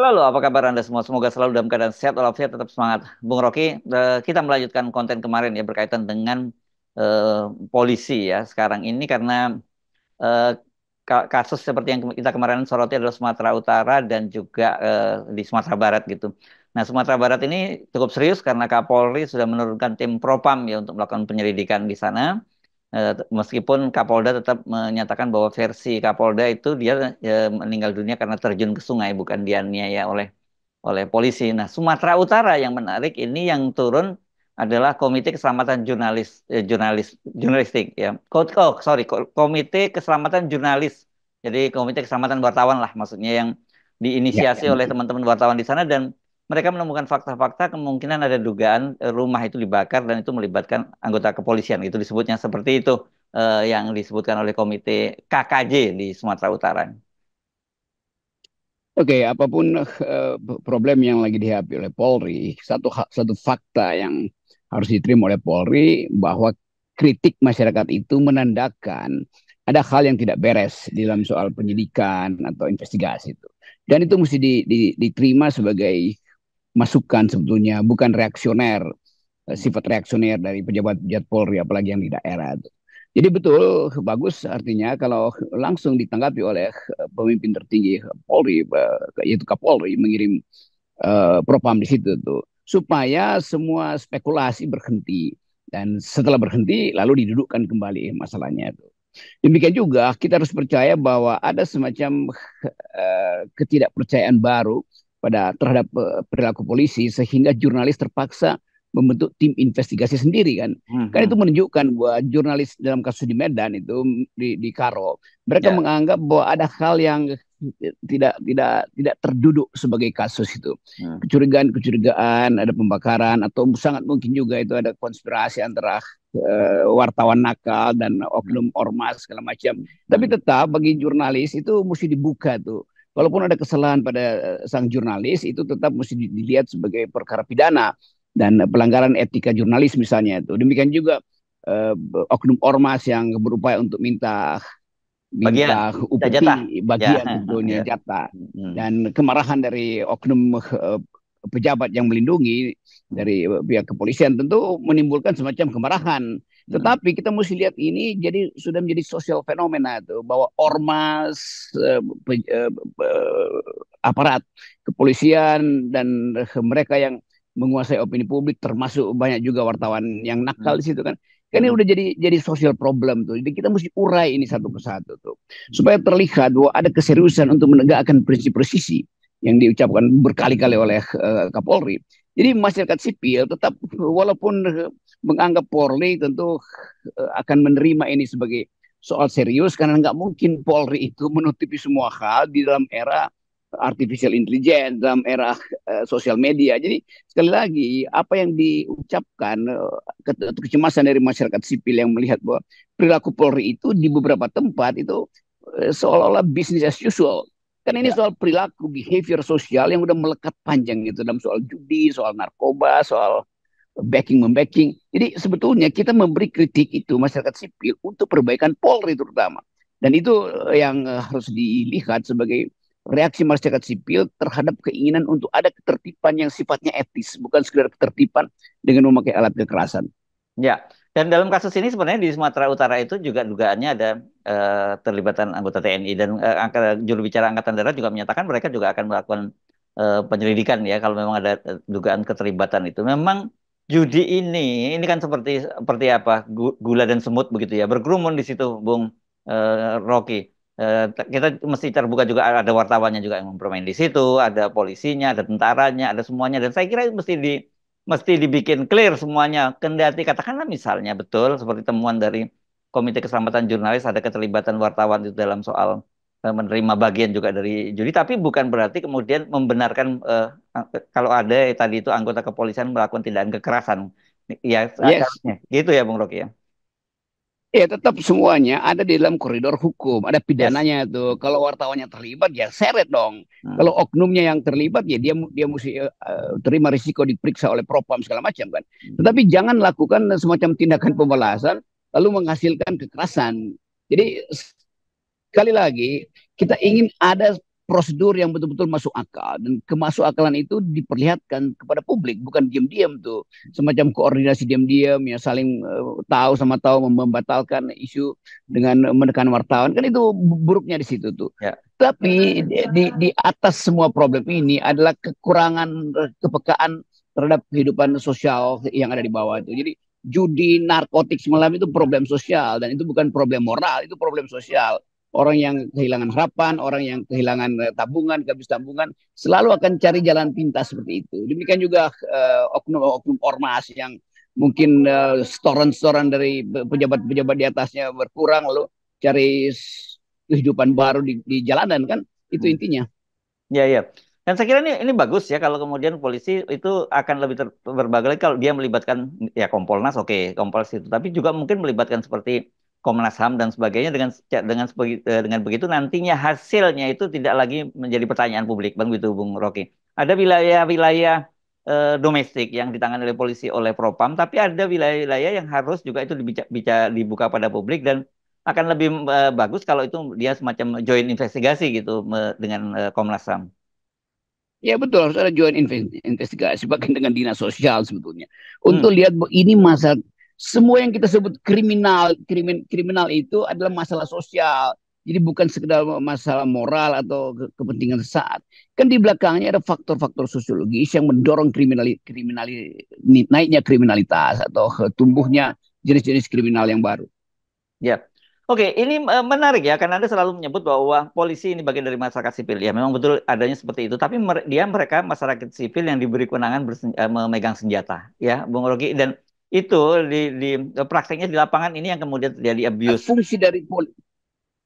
Halo, apa kabar Anda semua? Semoga selalu dalam keadaan sehat walafiat, tetap semangat. Bung Rocky, kita melanjutkan konten kemarin ya berkaitan dengan polisi ya. Sekarang ini karena eh, kasus seperti yang kita kemarin soroti adalah Sumatera Utara dan juga di Sumatera Barat gitu. Nah, Sumatera Barat ini cukup serius karena Kapolri sudah menurunkan tim Propam ya untuk melakukan penyelidikan di sana. Meskipun Kapolda tetap menyatakan bahwa versi Kapolda itu dia meninggal dunia karena terjun ke sungai, bukan dianiaya oleh polisi. Nah, Sumatera Utara yang menarik ini yang turun adalah Komite Keselamatan Jurnalistik ya. Sorry, Komite Keselamatan Jurnalis. Jadi Komite Keselamatan Wartawan lah maksudnya yang Ya, diinisiasi ya, oleh betul. teman-teman wartawan di sana dan mereka menemukan fakta-fakta kemungkinan ada dugaan rumah itu dibakar dan itu melibatkan anggota kepolisian. Itu disebutnya seperti itu yang disebutkan oleh Komite KKJ di Sumatera Utara. Oke, apapun problem yang lagi dihadapi oleh Polri, satu fakta yang harus diterima oleh Polri bahwa kritik masyarakat itu menandakan ada hal yang tidak beres di dalam soal penyidikan atau investigasi itu. Dan itu mesti diterima sebagai masukan sebetulnya, bukan reaksioner, sifat reaksioner dari pejabat-pejabat Polri, apalagi yang di daerah. Jadi betul bagus artinya kalau langsung ditanggapi oleh pemimpin tertinggi Polri, yaitu Kapolri mengirim propam di situ tuh supaya semua spekulasi berhenti dan setelah berhenti lalu didudukkan kembali masalahnya itu. Demikian juga kita harus percaya bahwa ada semacam ketidakpercayaan baru terhadap perilaku polisi sehingga jurnalis terpaksa membentuk tim investigasi sendiri kan. Kan itu Mhm. menunjukkan bahwa jurnalis dalam kasus di Medan itu di Karo, mereka Ya. menganggap bahwa ada hal yang tidak terduduk sebagai kasus itu. Hmm. Kecurigaan-kecurigaan, ada pembakaran atau sangat mungkin juga itu ada konspirasi antara wartawan nakal dan Hmm. oknum ormas segala macam. Tapi Hmm. tetap bagi jurnalis itu mesti dibuka tuh. Walaupun ada kesalahan pada sang jurnalis, itu tetap mesti dilihat sebagai perkara pidana dan pelanggaran etika jurnalis misalnya itu. Demikian juga eh, oknum ormas yang berupaya untuk minta Bagian, minta jatah. upeti Ya. bagian sebetulnya Ya. jatah Hmm. dan kemarahan dari oknum pejabat yang melindungi Hmm. dari pihak kepolisian tentu menimbulkan semacam kemarahan. Hmm. Tetapi kita mesti lihat ini jadi sudah menjadi sosial fenomena itu bahwa ormas aparat kepolisian dan mereka yang menguasai opini publik termasuk banyak juga wartawan yang nakal Hmm. di situ kan. Kan ini Hmm. udah jadi social problem tuh. Jadi kita mesti urai ini satu persatu tuh supaya terlihat bahwa ada keseriusan untuk menegakkan prinsip presisi yang diucapkan berkali-kali oleh Kapolri. Jadi masyarakat sipil tetap walaupun menganggap Polri tentu akan menerima ini sebagai soal serius karena nggak mungkin Polri itu menutupi semua hal di dalam era artificial intelligence, dalam era sosial media. Jadi sekali lagi apa yang diucapkan kecemasan dari masyarakat sipil yang melihat bahwa perilaku Polri itu di beberapa tempat itu seolah-olah business as usual. Kan ini Ya. soal perilaku, behavior sosial yang udah melekat panjang gitu dalam soal judi, soal narkoba, soal backing. Jadi sebetulnya kita memberi kritik itu masyarakat sipil untuk perbaikan Polri terutama. Dan itu yang harus dilihat sebagai reaksi masyarakat sipil terhadap keinginan untuk ada ketertiban yang sifatnya etis, bukan sekedar ketertiban dengan memakai alat kekerasan. Ya. Dan dalam kasus ini sebenarnya di Sumatera Utara itu juga dugaannya ada terlibatan anggota TNI dan juru bicara Angkatan Darat juga menyatakan mereka juga akan melakukan penyelidikan ya kalau memang ada dugaan keterlibatan itu. Memang judi ini kan seperti seperti apa gula dan semut begitu ya berkerumun di situ, Bung Rocky. Kita mesti terbuka juga ada wartawannya juga yang bermain di situ, ada polisinya, ada tentaranya, ada semuanya dan saya kira itu mesti dibikin clear semuanya. Kendati katakanlah misalnya betul seperti temuan dari Komite Keselamatan Jurnalis ada keterlibatan wartawan itu dalam soal menerima bagian juga dari judi, tapi bukan berarti kemudian membenarkan kalau ada tadi itu anggota kepolisian melakukan tindakan kekerasan. Ya Yes, seharusnya gitu ya Bung Rocky ya. ya tetap semuanya ada di dalam koridor hukum, ada Yes. pidananya tuh. Kalau wartawannya terlibat ya seret dong. Hmm. Kalau oknumnya yang terlibat ya dia mesti terima risiko diperiksa oleh propam segala macam kan. Tetapi jangan lakukan semacam tindakan pembalasan lalu menghasilkan kekerasan. Jadi sekali lagi kita ingin ada prosedur yang betul-betul masuk akal, dan kemasuk akalan itu diperlihatkan kepada publik, bukan diam-diam tuh semacam koordinasi diam-diam ya, saling tahu sama tahu membatalkan isu dengan menekan wartawan, kan itu buruknya di situ tuh. Ya. Tapi di atas semua problem ini adalah kekurangan kepekaan terhadap kehidupan sosial yang ada di bawah itu. Jadi judi, narkotik semalam itu problem sosial, dan itu bukan problem moral, itu problem sosial. Orang yang kehilangan harapan, orang yang kehilangan tabungan, kehabis tabungan, selalu akan cari jalan pintas seperti itu. Demikian juga oknum-oknum ormas yang mungkin setoran-setoran dari pejabat-pejabat di atasnya berkurang, lalu cari kehidupan baru di jalanan, kan itu Hmm. intinya. Ya, ya. Dan saya kira ini bagus ya kalau kemudian polisi itu akan lebih berbagai lagi kalau dia melibatkan ya Kompolnas, oke, Kompolnas itu, tapi juga mungkin melibatkan seperti Komnas HAM dan sebagainya dengan begitu nantinya hasilnya itu tidak lagi menjadi pertanyaan publik, Bang, gitu, Bung Rocky. Ada wilayah-wilayah domestik yang ditangani oleh polisi oleh Propam, tapi ada wilayah-wilayah yang harus juga itu dibuka pada publik dan akan lebih bagus kalau itu dia semacam joint investigasi gitu dengan Komnas HAM. Ya betul, harus ada joint investigasi bahkan dengan dinas sosial sebetulnya Hmm, untuk lihat ini masalah, semua yang kita sebut kriminal itu adalah masalah sosial. Jadi bukan sekedar masalah moral atau kepentingan sesaat. Kan di belakangnya ada faktor-faktor sosiologis yang mendorong naiknya kriminalitas atau tumbuhnya jenis-jenis kriminal yang baru. ya. Oke, ini menarik ya, karena Anda selalu menyebut bahwa polisi ini bagian dari masyarakat sipil. Ya, memang betul adanya seperti itu. Tapi mereka masyarakat sipil yang diberi kewenangan memegang senjata, ya, Bung Rocky. Dan itu di prakteknya di lapangan ini yang kemudian terjadi abuse. Fungsi dari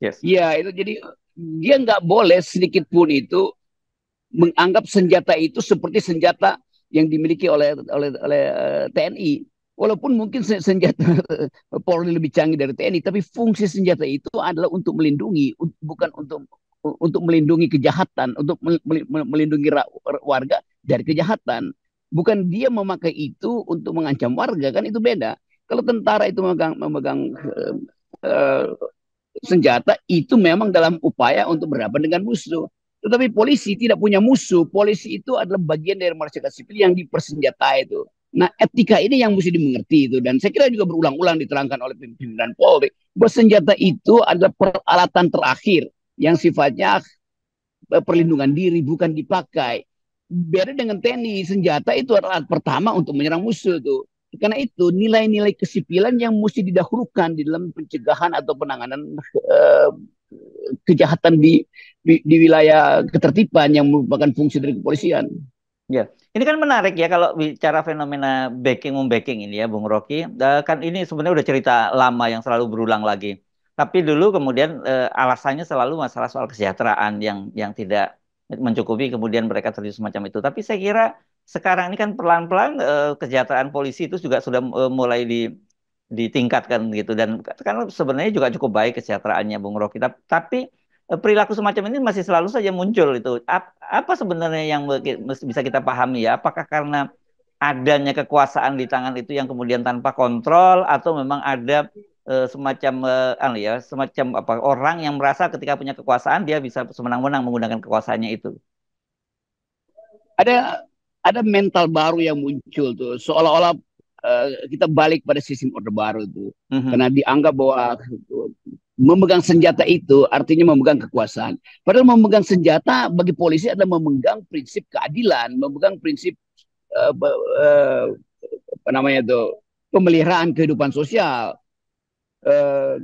Yes. ya itu, jadi dia nggak boleh sedikit pun itu menganggap senjata itu seperti senjata yang dimiliki oleh TNI. Walaupun mungkin senjata Polri lebih canggih dari TNI, tapi fungsi senjata itu adalah untuk melindungi, bukan untuk melindungi kejahatan, untuk melindungi warga dari kejahatan. Bukan dia memakai itu untuk mengancam warga, kan itu beda. Kalau tentara itu memegang uh, senjata, itu memang dalam upaya untuk berhadapan dengan musuh. Tetapi polisi tidak punya musuh. Polisi itu adalah bagian dari masyarakat sipil yang dipersenjatai itu. Nah, etika ini yang mesti dimengerti itu. Dan saya kira juga berulang-ulang diterangkan oleh pimpinan Polri bahwa senjata itu adalah peralatan terakhir yang sifatnya perlindungan diri, bukan dipakai. Beda dengan TNI, senjata itu adalah alat pertama untuk menyerang musuh tuh. Karena itu nilai-nilai kesipilan yang mesti didahulukan di dalam pencegahan atau penanganan uh, kejahatan di wilayah ketertiban yang merupakan fungsi dari kepolisian. Ya, ini kan menarik ya kalau bicara fenomena backing ini ya, Bung Rocky. Kan ini sebenarnya udah cerita lama yang selalu berulang lagi. Tapi dulu kemudian alasannya selalu masalah soal kesejahteraan yang tidak mencukupi, kemudian mereka terjadi semacam itu. Tapi saya kira sekarang ini kan pelan-pelan kesejahteraan polisi itu juga sudah mulai ditingkatkan gitu dan kan sebenarnya juga cukup baik kesejahteraannya, Bung Rocky. Tapi perilaku semacam ini masih selalu saja muncul itu. Apa sebenarnya yang bisa kita pahami ya? Apakah karena adanya kekuasaan di tangan itu yang kemudian tanpa kontrol atau memang ada semacam ya, semacam apa orang yang merasa ketika punya kekuasaan dia bisa semenang-menang menggunakan kekuasaannya itu. Ada mental baru yang muncul tuh, seolah-olah kita balik pada sistem orde baru tuh, Mhm. karena dianggap bahwa memegang senjata itu artinya memegang kekuasaan. Padahal memegang senjata bagi polisi adalah memegang prinsip keadilan, memegang prinsip uh, uh, apa namanya itu, pemeliharaan kehidupan sosial, uh,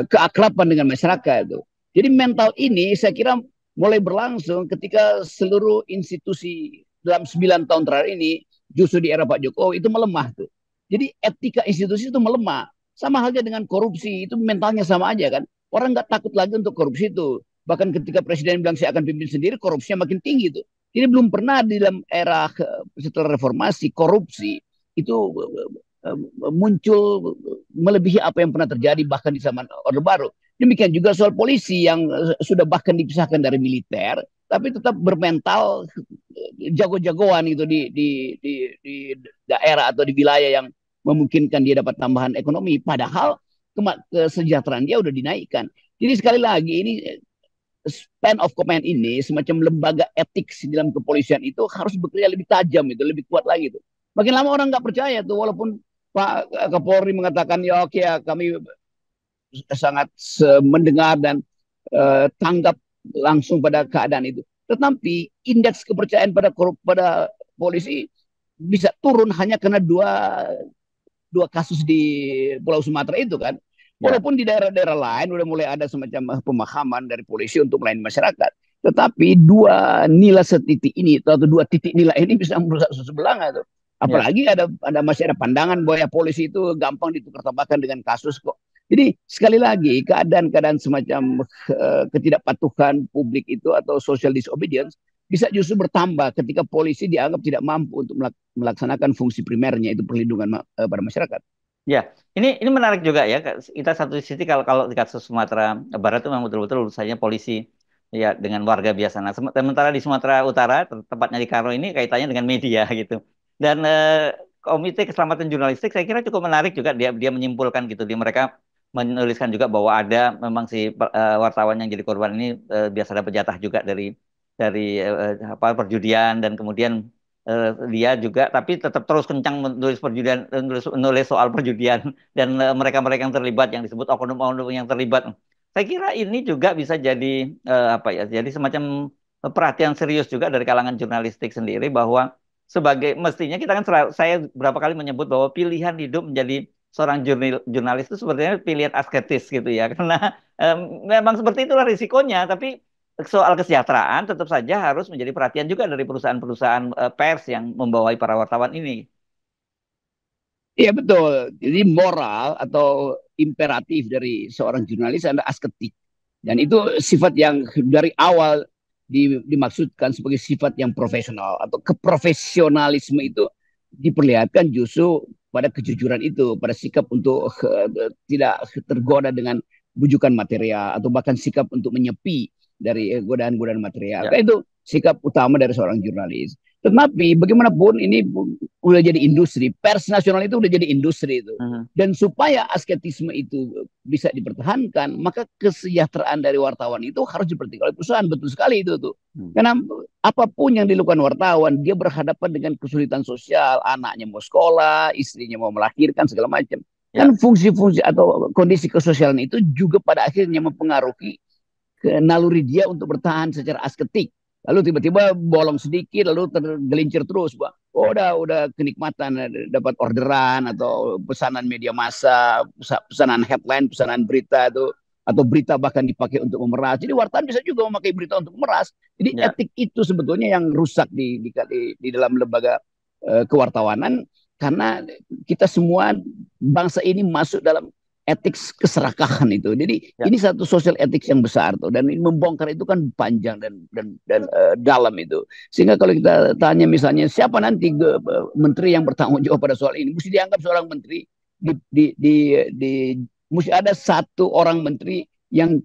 keakraban dengan masyarakat itu. Jadi mental ini saya kira mulai berlangsung ketika seluruh institusi dalam 9 tahun terakhir ini justru di era Pak Jokowi itu melemah tuh. Jadi etika institusi itu melemah. Sama halnya dengan korupsi, itu mentalnya sama aja kan. Orang nggak takut lagi untuk korupsi itu. Bahkan ketika presiden bilang saya akan pimpin sendiri, korupsinya makin tinggi tuh. Jadi belum pernah di dalam era setelah reformasi korupsi itu muncul melebihi apa yang pernah terjadi bahkan di zaman Orde Baru. Demikian juga soal polisi yang sudah bahkan dipisahkan dari militer, tapi tetap bermental jago-jagoan itu di daerah atau di wilayah yang memungkinkan dia dapat tambahan ekonomi. Padahal kesejahteraan dia udah dinaikkan. Jadi sekali lagi ini span of command ini, semacam lembaga etik di dalam kepolisian itu harus bekerja lebih tajam, itu lebih kuat lagi tuh. Makin lama orang nggak percaya tuh, walaupun Pak Kapolri mengatakan ya oke ya kami sangat mendengar dan tanggap langsung pada keadaan itu. Tetapi indeks kepercayaan pada polisi bisa turun hanya karena dua kasus di Pulau Sumatera itu kan. Ya. Walaupun di daerah-daerah lain udah mulai ada semacam pemahaman dari polisi untuk melayani masyarakat. Tetapi dua nilai setitik ini atau dua titik nilai ini bisa merusak sebelah tuh. Ya. Apalagi masih ada pandangan bahwa ya, polisi itu gampang ditukar tambahkan dengan kasus kok. Jadi sekali lagi keadaan-keadaan semacam ketidakpatuhan publik itu atau social disobedience bisa justru bertambah ketika polisi dianggap tidak mampu untuk melaksanakan fungsi primernya itu perlindungan pada masyarakat. Ya, ini menarik juga ya. Kita satu sisi kalau kalau di kasus Sumatera Barat itu memang betul-betul urusannya polisi ya dengan warga biasa. Nah, sementara di Sumatera Utara, tepatnya di Karo ini kaitannya dengan media gitu. Dan Komite Keselamatan Jurnalistik saya kira cukup menarik juga dia dia menyimpulkan gitu. Mereka menuliskan juga bahwa ada memang si wartawan yang jadi korban ini biasa dapat jatah juga dari apa perjudian dan kemudian dia juga tapi tetap terus kencang menulis perjudian menulis soal perjudian dan mereka-mereka yang terlibat yang disebut oknum-oknum yang terlibat. Saya kira ini juga bisa jadi apa ya? Jadi semacam perhatian serius juga dari kalangan jurnalistik sendiri bahwa sebagai mestinya kita kan saya berapa kali menyebut bahwa pilihan hidup menjadi seorang jurnalis itu sebenarnya pilihan asketis gitu ya karena memang seperti itulah risikonya tapi soal kesejahteraan tetap saja harus menjadi perhatian juga dari perusahaan-perusahaan pers yang membawai para wartawan ini. Iya betul. Jadi moral atau imperatif dari seorang jurnalis adalah asketik. Dan itu sifat yang dari awal dimaksudkan sebagai sifat yang profesional atau keprofesionalisme itu diperlihatkan justru pada kejujuran itu, pada sikap untuk tidak tergoda dengan bujukan material atau bahkan sikap untuk menyepi dari godaan-godaan material. Ya. Kan itu sikap utama dari seorang jurnalis. Tetapi bagaimanapun ini udah jadi industri, pers nasional itu udah jadi industri itu. Mhm. Dan supaya asketisme itu bisa dipertahankan, maka kesejahteraan dari wartawan itu harus diperhatikan oleh perusahaan. Betul sekali itu tuh. Hmm. Karena apapun yang dilakukan wartawan, dia berhadapan dengan kesulitan sosial, anaknya mau sekolah, istrinya mau melahirkan segala macam. Ya. Kan fungsi-fungsi atau kondisi kesosialan itu juga pada akhirnya mempengaruhi ke naluri dia untuk bertahan secara asketik. Lalu tiba-tiba bolong sedikit, lalu tergelincir terus, Pak. Oh, udah kenikmatan dapat orderan atau pesanan media massa, pesanan headline, pesanan berita itu atau berita bahkan dipakai untuk memeras. Jadi wartawan bisa juga memakai berita untuk memeras. Jadi Ya. etik itu sebetulnya yang rusak di dalam lembaga kewartawanan karena kita semua bangsa ini masuk dalam etik keserakahan itu. Jadi Ya. ini satu sosial etik yang besar tuh dan membongkar itu kan panjang dan dalam itu. Sehingga kalau kita tanya misalnya siapa nanti menteri yang bertanggung jawab pada soal ini, mesti dianggap seorang menteri di mesti ada satu orang menteri yang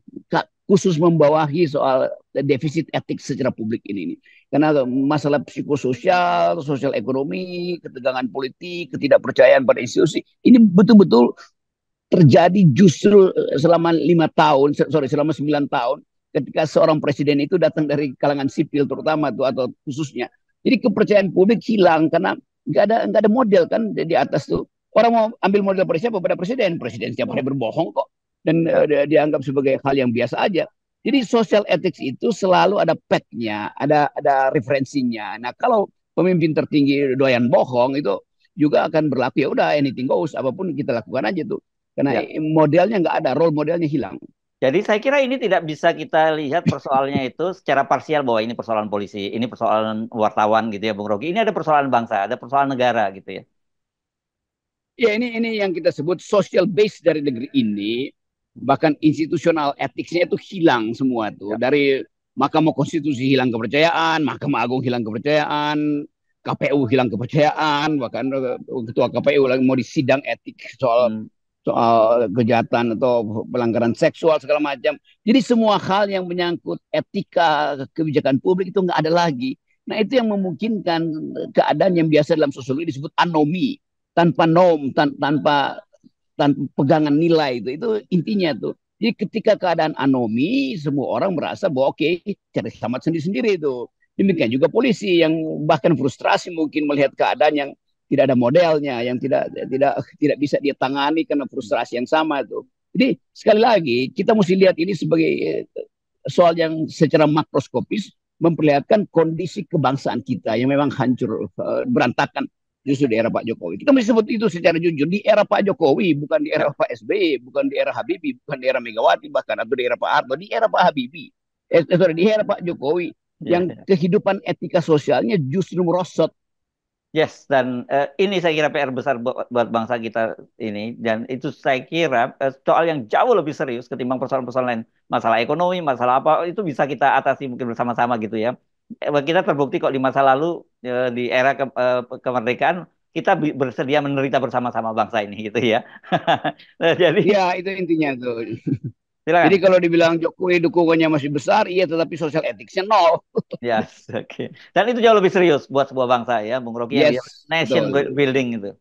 khusus membawahi soal defisit etik secara publik ini. Karena masalah psikososial, sosial ekonomi, ketegangan politik, ketidakpercayaan pada institusi, ini betul-betul terjadi justru selama 5 tahun, selama 9 tahun, ketika seorang presiden itu datang dari kalangan sipil terutama tuh atau khususnya. Jadi kepercayaan publik hilang karena nggak ada model kan di atas tuh. Orang mau ambil model pada siapa? Pada presiden. Presiden setiap hari berbohong kok dan Ya. dianggap sebagai hal yang biasa aja. Jadi social ethics itu selalu ada peknya, ada referensinya. Nah kalau pemimpin tertinggi doyan bohong itu juga akan berlaku ya udah anything goes apapun kita lakukan aja tuh. Karena Ya. modelnya nggak ada, role modelnya hilang. Jadi saya kira ini tidak bisa kita lihat persoalannya itu secara parsial bahwa ini persoalan polisi, ini persoalan wartawan gitu ya, Bung Rogi. Ini ada persoalan bangsa, ada persoalan negara gitu ya. Ya ini yang kita sebut social base dari negeri ini, bahkan institusional etiknya itu hilang semua tuh. Ya. Dari Mahkamah Konstitusi hilang kepercayaan, Mahkamah Agung hilang kepercayaan, KPU hilang kepercayaan, bahkan ketua KPU lagi mau disidang etik soal Hmm. soal kejahatan atau pelanggaran seksual segala macam. Jadi semua hal yang menyangkut etika kebijakan publik itu nggak ada lagi. Nah itu yang memungkinkan keadaan yang biasa dalam sosiologi disebut anomi, tanpa norm, tanpa pegangan nilai itu intinya tuh. Jadi ketika keadaan anomi, semua orang merasa bahwa oke, cari selamat sendiri-sendiri itu. Demikian juga polisi yang bahkan frustrasi mungkin melihat keadaan yang tidak ada modelnya, yang tidak bisa dia tangani karena frustrasi yang sama itu. Jadi sekali lagi kita mesti lihat ini sebagai soal yang secara makroskopis memperlihatkan kondisi kebangsaan kita yang memang hancur, berantakan justru di era Pak Jokowi. Kita mesti sebut itu secara jujur. Di era Pak Jokowi, bukan di era Pak SBY, bukan di era Habibie, bukan di era Megawati, bahkan atau di era Pak Harto, di era Pak Habibie. Sorry, di era Pak Jokowi Ya, yang ya. kehidupan etika sosialnya justru merosot. Yes, dan ini saya kira PR besar buat bangsa kita ini, dan itu saya kira soal yang jauh lebih serius ketimbang persoalan-persoalan lain, masalah ekonomi, masalah apa itu bisa kita atasi mungkin bersama-sama gitu ya. Kita terbukti kok di masa lalu di era kemerdekaan kita bersedia menderita bersama-sama bangsa ini gitu ya. Jadi Ya, itu intinya tuh. Jadi silakan. kalau dibilang Jokowi dukungannya masih besar, iya, tetapi social ethicsnya nol. Yes, oke. Dan itu jauh lebih serius buat sebuah bangsa ya, Bung Rocky yang dia Yes, nation betul. building itu.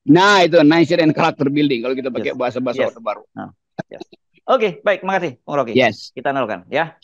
Nah, itu nation and character building kalau kita pakai Yes, bahasa-bahasa yes. Orde Baru. Nah, yes. Oke, baik, makasih, Bung Rocky. Yes. Kita nolkan ya.